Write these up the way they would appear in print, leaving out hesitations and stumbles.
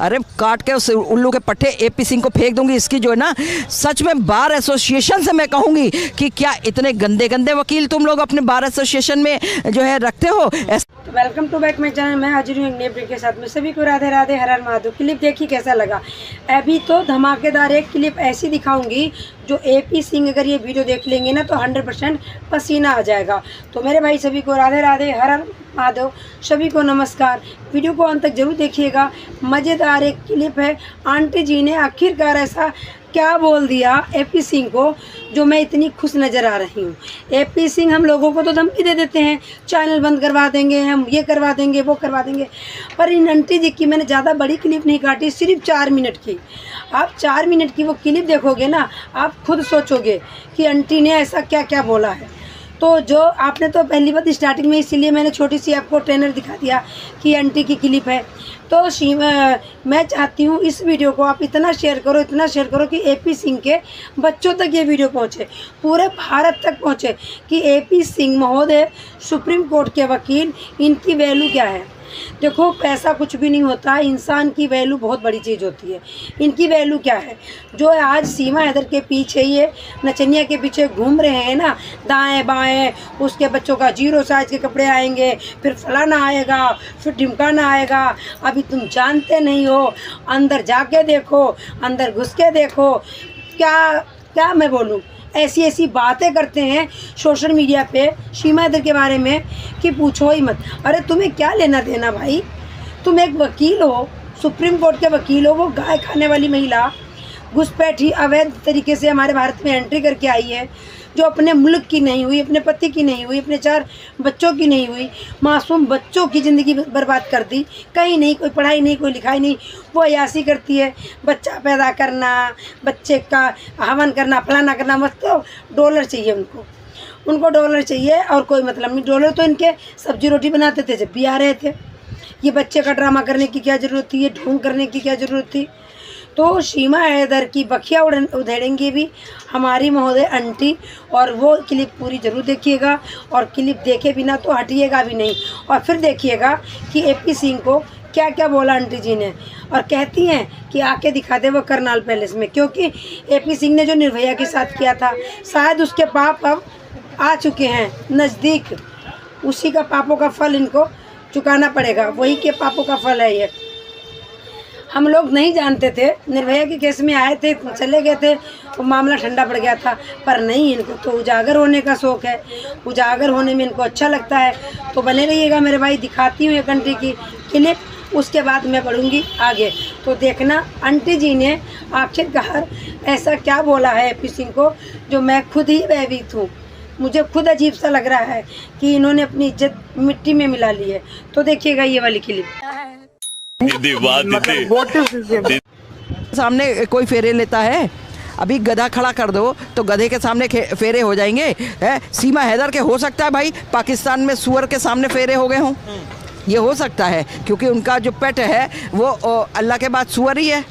अरे काट के उस उल्लू के पट्टे एपी सिंह को फेंक दूंगी। इसकी जो है ना, सच में बार एसोसिएशन से मैं कहूंगी कि क्या इतने गंदे गंदे वकील तुम लोग अपने बार एसोसिएशन में जो है रखते हो। Welcome to back my channel. मैं हाजिर हूँ एक नए ब्रेक के साथ में। सभी को राधे राधे, हर हर महादेव। क्लिप देखी कैसा लगा? अभी तो धमाकेदार एक क्लिप ऐसी दिखाऊंगी जो एपी सिंह अगर ये वीडियो देख लेंगे ना तो 100% पसीना आ जाएगा। तो मेरे भाई सभी को राधे राधे, हर हर महादेव, सभी को नमस्कार। वीडियो को अंत तक जरूर देखिएगा। मज़ेदार एक क्लिप है। आंटी जी ने आखिरकार ऐसा क्या बोल दिया एपी सिंह को जो मैं इतनी खुश नज़र आ रही हूँ। एपी सिंह हम लोगों को तो धमकी दे देते हैं, चैनल बंद करवा देंगे, हम ये करवा देंगे, वो करवा देंगे। पर इन आंटी जी की मैंने ज़्यादा बड़ी क्लिप नहीं काटी, सिर्फ 4 मिनट की। आप 4 मिनट की वो क्लिप देखोगे ना, आप खुद सोचोगे कि आंटी ने ऐसा क्या क्या बोला है। तो जो आपने तो पहली बात स्टार्टिंग में, इसीलिए मैंने छोटी सी आपको ट्रेलर दिखा दिया कि आंटी की क्लिप है। तो मैं चाहती हूँ इस वीडियो को आप इतना शेयर करो, इतना शेयर करो कि एपी सिंह के बच्चों तक ये वीडियो पहुँचे, पूरे भारत तक पहुँचे कि एपी सिंह महोदय सुप्रीम कोर्ट के वकील, इनकी वैल्यू क्या है। देखो, पैसा कुछ भी नहीं होता, इंसान की वैल्यू बहुत बड़ी चीज़ होती है। इनकी वैल्यू क्या है? जो आज सीमा हैदर के पीछे, ये नचनिया के पीछे घूम रहे हैं ना, दाएं बाएं, उसके बच्चों का 0 साइज के कपड़े आएंगे, फिर फलाना आएगा, फिर ढिमकाना आएगा। अभी तुम जानते नहीं हो, अंदर जाके देखो, अंदर घुस के देखो। क्या मैं बोलूँ, ऐसी ऐसी बातें करते हैं सोशल मीडिया पे सीमा हैदर के बारे में कि पूछो ही मत। अरे तुम्हें क्या लेना देना भाई? तुम एक वकील हो, सुप्रीम कोर्ट के वकील हो। वो गाय खाने वाली महिला घुसपैठी अवैध तरीके से हमारे भारत में एंट्री करके आई है, जो अपने मुल्क की नहीं हुई, अपने पति की नहीं हुई, अपने 4 बच्चों की नहीं हुई, मासूम बच्चों की ज़िंदगी बर्बाद कर दी। कहीं नहीं, कोई पढ़ाई नहीं, कोई लिखाई नहीं, वो अयासी करती है। बच्चा पैदा करना, बच्चे का हवन करना, फलाना करना, मतलब डॉलर चाहिए उनको डॉलर चाहिए और कोई मतलब नहीं। डॉलर तो इनके सब्जी रोटी बनाते थे जब भी आ रहे थे। ये बच्चे का ड्रामा करने की क्या ज़रूरत थी? ये ढोंग करने की क्या ज़रूरत थी? तो सीमा हैदर की बखिया उधेड़ेंगी भी हमारी महोदय आंटी। और वो क्लिप पूरी ज़रूर देखिएगा, और क्लिप देखे बिना तो हटिएगा भी नहीं। और फिर देखिएगा कि एपी सिंह को क्या क्या बोला आंटी जी ने। और कहती हैं कि आके दिखा दे वो करनाल पैलेस में, क्योंकि एपी सिंह ने जो निर्भया के साथ किया था, शायद उसके पाप अब आ चुके हैं नज़दीक। उसी का पापों का फल इनको चुकाना पड़ेगा, वही के पापों का फल है ये। हम लोग नहीं जानते थे, निर्भया के केस में आए थे, चले गए थे, तो मामला ठंडा पड़ गया था। पर नहीं, इनको तो उजागर होने का शौक़ है, उजागर होने में इनको अच्छा लगता है। तो बने रहिएगा मेरे भाई, दिखाती हूँ एक आंटी की क्लिप, उसके बाद मैं बढ़ूँगी आगे। तो देखना आंटी जी ने आखिरकार ऐसा क्या बोला है एपी सिंह को जो मैं खुद ही भयभीत हूँ। मुझे खुद अजीब सा लग रहा है कि इन्होंने अपनी इज्जत मिट्टी में मिला ली है। तो देखिएगा ये वाली क्लिप। सामने कोई फेरे लेता है, अभी गधा खड़ा कर दो तो गधे के सामने फेरे हो जाएंगे। है सीमा हैदर के हो सकता है भाई पाकिस्तान में सुअर के सामने फेरे हो गए हों, ये हो सकता है, क्योंकि उनका जो पेट है वो अल्लाह के बाद सुअर ही है।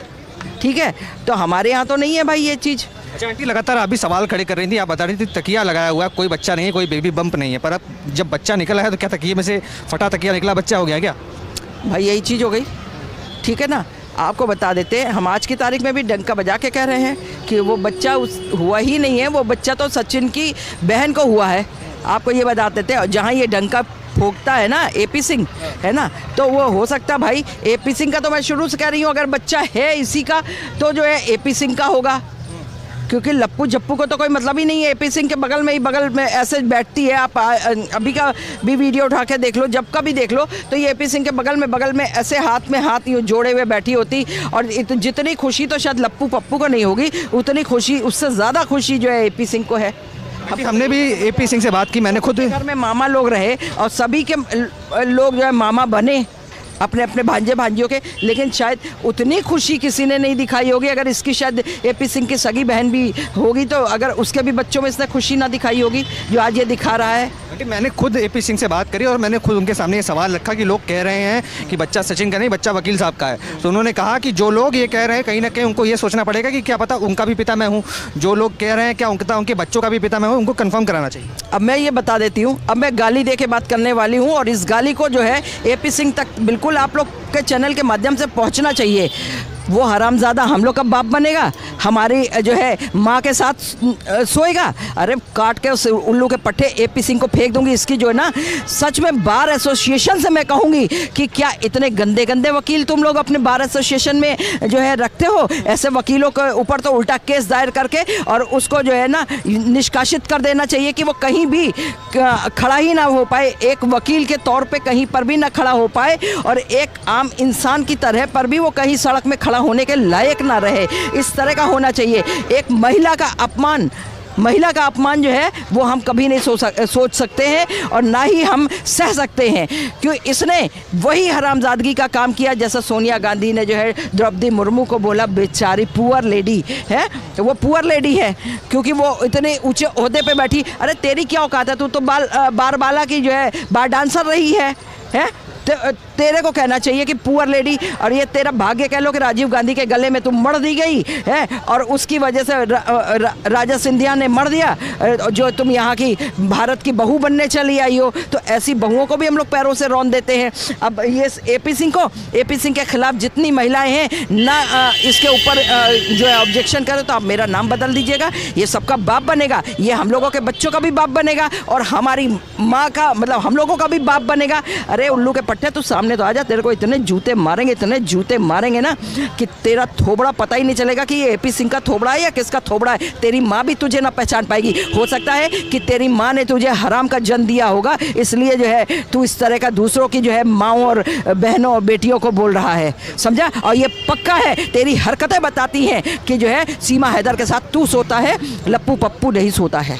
ठीक है, तो हमारे यहाँ तो नहीं है भाई ये चीज़। अच्छा आंटी, लगातार अभी सवाल खड़े कर रही थी, आप बता रही थी तकिया लगाया हुआ है, कोई बच्चा नहीं है, कोई बेबी बम्प नहीं है, पर अब जब बच्चा निकला है तो क्या तकिए में से फटा तकिया निकला, बच्चा हो गया क्या? भाई यही चीज़ हो गई। ठीक है ना, आपको बता देते हैं, हम आज की तारीख में भी डंका बजा के कह रहे हैं कि वो बच्चा हुआ ही नहीं है, वो बच्चा तो सचिन की बहन को हुआ है। आपको ये बता देते हैं, जहाँ ये डंका फोकता है ना एपी सिंह, है ना, तो वो हो सकता भाई एपी सिंह का। तो मैं शुरू से कह रही हूँ, अगर बच्चा है इसी का तो जो है एपी सिंह का होगा, क्योंकि लप्पू झप्पू को तो कोई मतलब ही नहीं है। एपी सिंह के बगल में ऐसे बैठती है, आप अभी का भी वीडियो उठा के देख लो, जब का भी देख लो, तो ये एपी सिंह के बगल में ऐसे हाथ में हाथ जोड़े हुए बैठी होती। और जितनी खुशी तो शायद लप्पू पप्पू को नहीं होगी, उतनी खुशी, उससे ज़्यादा खुशी जो है एपी सिंह को है। हमने भी एपी सिंह से बात की, मैंने खुद घर में मामा लोग रहे और सभी के लोग जो है मामा बने अपने अपने भांजे भांजियों के, लेकिन शायद उतनी खुशी किसी ने नहीं दिखाई होगी। अगर इसकी शायद एपी सिंह की सगी बहन भी होगी तो अगर उसके भी बच्चों में इसने खुशी ना दिखाई होगी जो आज ये दिखा रहा है। मैंने खुद एपी सिंह से बात करी और मैंने खुद उनके सामने ये सवाल रखा कि लोग कह रहे हैं कि बच्चा सचिन का नहीं, बच्चा वकील साहब का है। तो उन्होंने कहा कि जो लोग ये कह रहे हैं, कहीं ना कहीं उनको ये सोचना पड़ेगा कि क्या पता उनका भी पिता मैं हूँ। जो लोग कह रहे हैं क्या उनके बच्चों का भी पिता मैं हूँ, उनको कन्फर्म कराना चाहिए। अब मैं ये बता देती हूँ, अब मैं गाली दे के बात करने वाली हूँ और इस गाली को जो है एपी सिंह तक बिल्कुल बिल्कुल आप लोग के चैनल के माध्यम से पहुंचना चाहिए। वो हरामजादा हम लोग का बाप बनेगा, हमारी जो है माँ के साथ सोएगा। अरे काट के उस उल्लू के पट्टे एपी सिंह को फेंक दूंगी। इसकी जो है ना, सच में बार एसोसिएशन से मैं कहूँगी कि क्या इतने गंदे गंदे वकील तुम लोग अपने बार एसोसिएशन में जो है रखते हो? ऐसे वकीलों के ऊपर तो उल्टा केस दायर करके और उसको जो है ना निष्कासित कर देना चाहिए कि वो कहीं भी खड़ा ही ना हो पाए, एक वकील के तौर पे कहीं पर भी ना खड़ा हो पाए, और एक आम इंसान की तरह पर भी वो कहीं सड़क में खड़ा होने के लायक ना रहे। इस तरह का होना चाहिए। एक महिला का अपमान जो है वो हम कभी नहीं सोच सकते हैं और ना ही हम सह सकते हैं, क्यों इसने वही हरामजादगी का काम किया जैसा सोनिया गांधी ने जो है द्रौपदी मुर्मू को बोला बेचारी पुअर लेडी है। वो पुअर लेडी है क्योंकि वो इतने ऊंचे ओहदे पे बैठी। अरे तेरी क्या औकात है? तू तो बारबाला की जो है बार डांसर रही है? तेरे को कहना चाहिए कि पुअर लेडी। और ये तेरा भाग्य कह लो कि राजीव गांधी के गले में तुम मर दी गई है और उसकी वजह से राजा सिंधिया ने मर दिया, जो तुम यहाँ की भारत की बहू बनने चली आई हो। तो ऐसी बहुओं को भी हम लोग पैरों से रौंद देते हैं। अब ये एपी सिंह के खिलाफ जितनी महिलाएं हैं ना इसके ऊपर जो है ऑब्जेक्शन करें तो आप मेरा नाम बदल दीजिएगा। ये सबका बाप बनेगा, ये हम लोगों के बच्चों का भी बाप बनेगा और हमारी माँ का मतलब हम लोगों का भी बाप बनेगा। अरे उल्लू के पट्टे तू सामने तो आ जा, तेरे को इतने जूते मारेंगे ना कि तेरा थोबड़ा पता ही नहीं चलेगा कि ये एपी सिंह का थोबड़ा है या किसका थोबड़ा है। तेरी माँ भी तुझे ना पहचान पाएगी। हो सकता है कि तेरी माँ ने तुझे हराम का जन्म दिया होगा, इसलिए जो है तू इस तरह का दूसरों की जो है माँओं और बहनों और बेटियों को बोल रहा है, समझा? और ये पक्का है, तेरी हरकतें बताती हैं कि जो है सीमा हैदर के साथ तू सोता है, लप्पू पप्पू नहीं सोता है।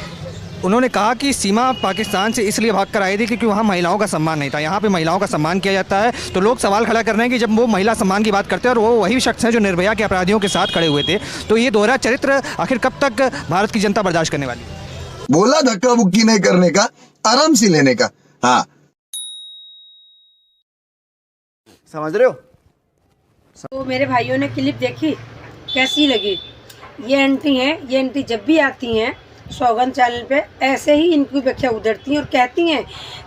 उन्होंने कहा कि सीमा पाकिस्तान से इसलिए भाग कर आई थी क्योंकि वहाँ महिलाओं का सम्मान नहीं था। यहाँ पे महिलाओं का सम्मान किया जाता है। तो लोग सवाल खड़ा कर रहे हैं कि जब वो महिला सम्मान की बात करते हैं और वो वही शख्स हैं जो निर्भया के अपराधियों के साथ खड़े हुए थे, तो ये दोहरा चरित्र आखिर कब तक भारत की जनता बर्दाश्त करने वाली है? बोला धक्का मुक्की नहीं करने का, आराम से लेने का। हाँ, समझ रहे हो? तो मेरे भाइयों ने क्लिप देखी, कैसी लगी? ये आंटी हैं, ये आंटी जब भी आती हैं सौगंध चैनल पे ऐसे ही इनकी व्याख्या उधरती हैं और कहती हैं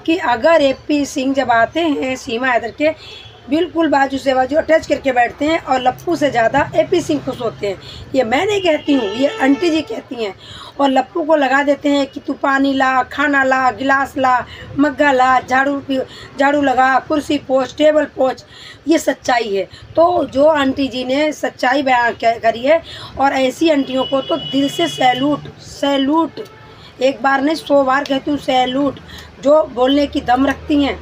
कि अगर एपी सिंह जब आते हैं सीमा हैदर के बिल्कुल बाजू से बाजू अटैच करके बैठते हैं और लप्पू से ज़्यादा एपी सिंह खुश होते हैं। ये मैं नहीं कहती हूँ, ये आंटी जी कहती हैं। और लप्पू को लगा देते हैं कि तू पानी ला, खाना ला, गिलास ला, मग्गा ला, झाड़ू लगा, कुर्सी पोंछ, टेबल पोंछ। ये सच्चाई है। तो जो आंटी जी ने सच्चाई बयान करी है और ऐसी आंटियों को तो दिल से सैल्यूट, एक बार नहीं 100 बार कहती हूँ सैल्यूट, जो बोलने की दम रखती हैं।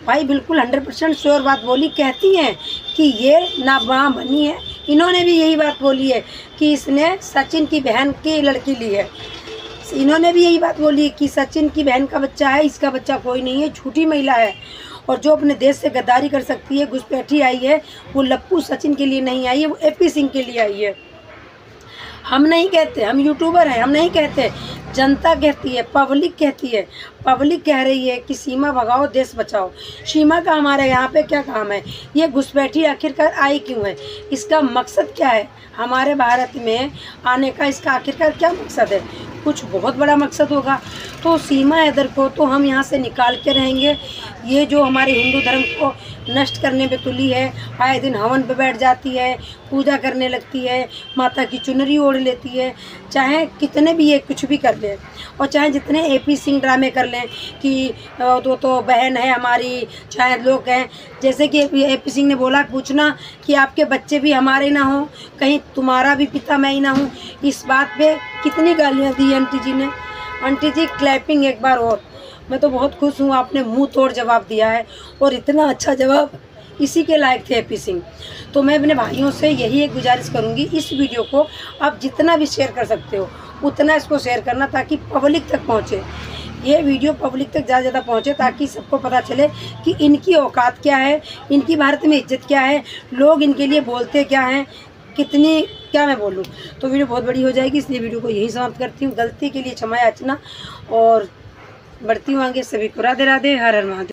भाई बिल्कुल 100% श्योर बात बोली, कहती हैं कि ये नाबाह बनी है। इन्होंने भी यही बात बोली है कि इसने सचिन की बहन की लड़की ली है। इन्होंने भी यही बात बोली कि सचिन की बहन का बच्चा है, इसका बच्चा कोई नहीं है, झूठी महिला है। और जो अपने देश से गद्दारी कर सकती है, घुसपैठी आई है, वो लप्पू सचिन के लिए नहीं आई है, वो एपी सिंह के लिए आई है। हम नहीं कहते, हम यूट्यूबर हैं, हम नहीं कहते, जनता कहती है, पब्लिक कहती है। पब्लिक कह रही है कि सीमा भगाओ, देश बचाओ। सीमा का हमारे यहाँ पे क्या काम है? ये घुसपैठी आखिरकार आई क्यों है? इसका मकसद क्या है? हमारे भारत में आने का इसका आखिरकार क्या मकसद है? कुछ बहुत बड़ा मकसद होगा। तो सीमा हैदर को तो हम यहाँ से निकाल के रहेंगे। ये जो हमारे हिंदू धर्म को नष्ट करने पे तुली है, आए दिन हवन पे बैठ जाती है, पूजा करने लगती है, माता की चुनरी ओढ़ लेती है, चाहे कितने भी ये कुछ भी कर ले और चाहे जितने एपी सिंह ड्रामे कर लें कि तो बहन है हमारी, चाहे लोग हैं। जैसे कि एपी सिंह ने बोला, पूछना कि आपके बच्चे भी हमारे ना हो, कहीं तुम्हारा भी पिता मैं ही ना हूँ। इस बात पे कितनी गालियाँ दी आंटी जी ने। आंटी जी क्लैपिंग एक बार और। मैं तो बहुत खुश हूँ, आपने मुंह तोड़ जवाब दिया है और इतना अच्छा जवाब इसी के लायक थे एपी सिंह। तो मैं अपने भाइयों से यही एक गुजारिश करूँगी, इस वीडियो को आप जितना भी शेयर कर सकते हो उतना इसको शेयर करना ताकि पब्लिक तक पहुँचे। ये वीडियो पब्लिक तक ज़्यादा ज़्यादा पहुँचे ताकि सबको पता चले कि इनकी औकात क्या है, इनकी भारत में इज्जत क्या है, लोग इनके लिए बोलते क्या हैं, कितनी क्या मैं बोलूँ। तो वीडियो बहुत बड़ी हो जाएगी, इसलिए वीडियो को यही समाप्त करती हूँ। गलती के लिए क्षमा याचना और बढ़ती हूँ आगे। सभी को राधे राधे, हर हर महादेव।